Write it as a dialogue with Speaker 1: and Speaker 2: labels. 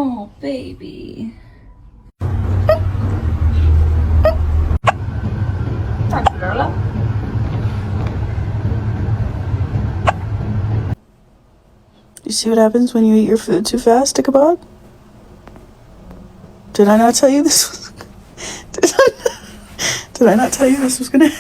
Speaker 1: Oh, baby.
Speaker 2: You see what happens when you eat your food too fast, Ichabod? Did I not tell you this was... Did I not tell you this was gonna